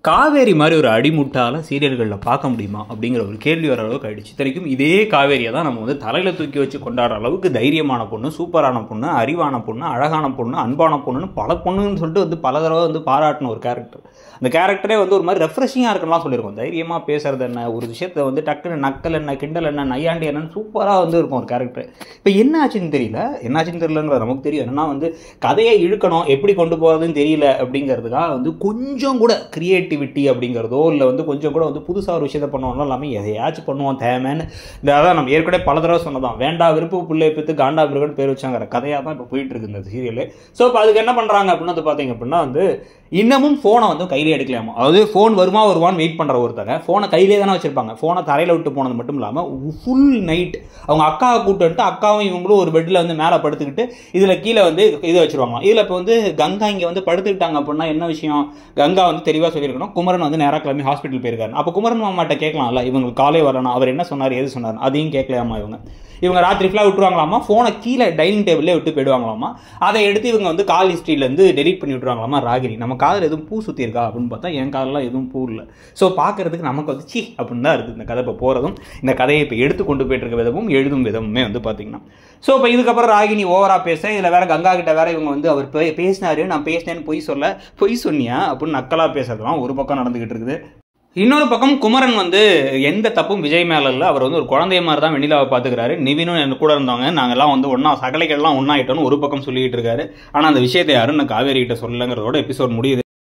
காவேரி மாதிரி ஒரு அடிமுட்டால சீரியல்களில் பார்க்க முடியுமா அப்படிங்கிற ஒரு கேள்வி வர அளவுக்கு ஆயிடுச்சு. இத்தனைக்கும் இதே காவேரியை தான் நம்ம வந்து தலையில் தூக்கி வச்சு கொண்டாடுற அளவுக்கு தைரியமான பொண்ணு, சூப்பரான பொண்ணு, அறிவான பொண்ணு, அழகான பொண்ணு, அன்பான பொண்ணுன்னு பல பொண்ணுன்னு சொல்லிட்டு வந்து பல தடவை வந்து பாராட்டின ஒரு கேரக்டர். அந்த கேரக்டரே வந்து ஒரு மாதிரி ரெஃப்ரெஷிங்காக இருக்குலாம் சொல்லியிருக்கோம். தைரியமாக பேசுறது என்ன, ஒரு விஷயத்தை வந்து டக்குன்னு நக்கல் என்ன, கிண்டல் என்ன, நையாண்டி என்னன்னு சூப்பராக வந்து இருக்கும் ஒரு கேரக்டர். இப்போ என்ன ஆச்சுன்னு தெரியலங்கிறது நமக்கு தெரியும். என்னன்னா வந்து கதையை இழுக்கணும், எப்படி கொண்டு போகிறதுன்னு தெரியல அப்படிங்கிறதுக்காக வந்து கொஞ்சம் கூட கிரியேட்டிவிட்டி அப்படிங்கிறதோ இல்லை வந்து கொஞ்சம் கூட வந்து புதுசாக ஒரு விஷயத்தை பண்ணுவோம்னா எல்லாமே எதையாச்சும் பண்ணுவோம் தேவைன்னு. இந்த அதான் நம்ம ஏற்கனவே பல தடவை சொன்னதான், வேண்டா விருப்ப பிள்ளை பித்து காண்டா பிறகு பேர் வச்சாங்கிற கதையாக தான் இப்போ போயிட்டு இருக்கு இந்த சீரியல். ஸோ இப்போ அதுக்கு என்ன பண்ணுறாங்க அப்படின்னு வந்து பார்த்தீங்க அப்படின்னா வந்து இன்னமும் ஃபோனை வந்து கையிலே எடுக்கலாமா, அதாவது ஃபோன் வருவான்னு வெயிட் பண்ணுற ஒருத்தங்க ஃபோனை கையிலே தானே வச்சிருப்பாங்க. ஃபோனை தரையில் விட்டு போனது மட்டும் இல்லாமல் ஃபுல் நைட் அவங்க அக்காவை கூப்பிட்டு அக்காவும் இவங்களும் ஒரு பெட்டில் வந்து மேலே படுத்துக்கிட்டு இதில் கீழே வந்து இதை வச்சிருவாங்க. இதில் இப்போ வந்து கங்கா இங்கே வந்து படுத்துக்கிட்டாங்க அப்படின்னா என்ன விஷயம், கங்கா வந்து தெளிவாக சொல்லியிருக்கணும். குமரன் வந்து நேராக கிளம்பி ஹாஸ்பிட்டல் போயிருக்காரு. அப்போ குமரன் மாமாட்ட கேட்கலாம்ல, இவங்களுக்கு காலே வரணும், அவர் என்ன சொன்னார் எது சொன்னார் அதையும் கேட்கலாமா. இவங்க ராத்திரி ஃபுல்லாக விட்டுருவாங்களாமா, ஃபோனை கீழே டைனிங் டேபிளே விட்டு போயிடுவாங்களாமா. அதை எடுத்து இவங்க வந்து கால் ஹிஸ்ட்ரியிலேருந்து டெலிட் பண்ணி விட்டுருவாங்களாமா. ராகினி நம்ம காதில் எதுவும் பூ சுற்றி இருக்கா அப்படின்னு பார்த்தா என் காதெல்லாம் எதுவும் பூ இல்லை. ஸோ பார்க்கறதுக்கு நமக்கு வந்து சி அப்படின்னு தான் இருக்குது இந்த கதை. இப்போ போகிறதும் இந்த கதையை இப்போ எடுத்து கொண்டு போயிட்டு இருக்க விதமும் எழுதும் விதமுமே வந்து பார்த்தீங்கன்னா. ஸோ இப்போ இதுக்கப்புறம் ராகினி ஓவராக பேச, இதில் வேற கங்கா கிட்ட வேற இவங்க வந்து அவர் பேசினாரு, நான் பேசினேன்னு பொய் சொன்னியா அப்படின்னு நக்கலாக பேசுறதுலாம் ஒரு பக்கம் நடந்துகிட்டு இருக்குது. இன்னொரு பக்கம் குமரன் வந்து எந்த தப்பும் விஜய் மேல இல்லை, அவர் வந்து ஒரு குழந்தைய மாதிரி தான் வெண்ணிலாவை பார்த்துக்கிறாரு. நிவினும் என் கூட இருந்தவங்க நாங்கள்லாம் வந்து ஒன்றா சகலைகள்லாம் ஒன்றாயிட்டோன்னு ஒரு பக்கம் சொல்லிக்கிட்டு இருக்காரு. ஆனால் அந்த விஷயத்தை யாரும் நான் காவேரி கிட்ட சொல்லலைங்கிறதோட எபிசோட் முடியுது.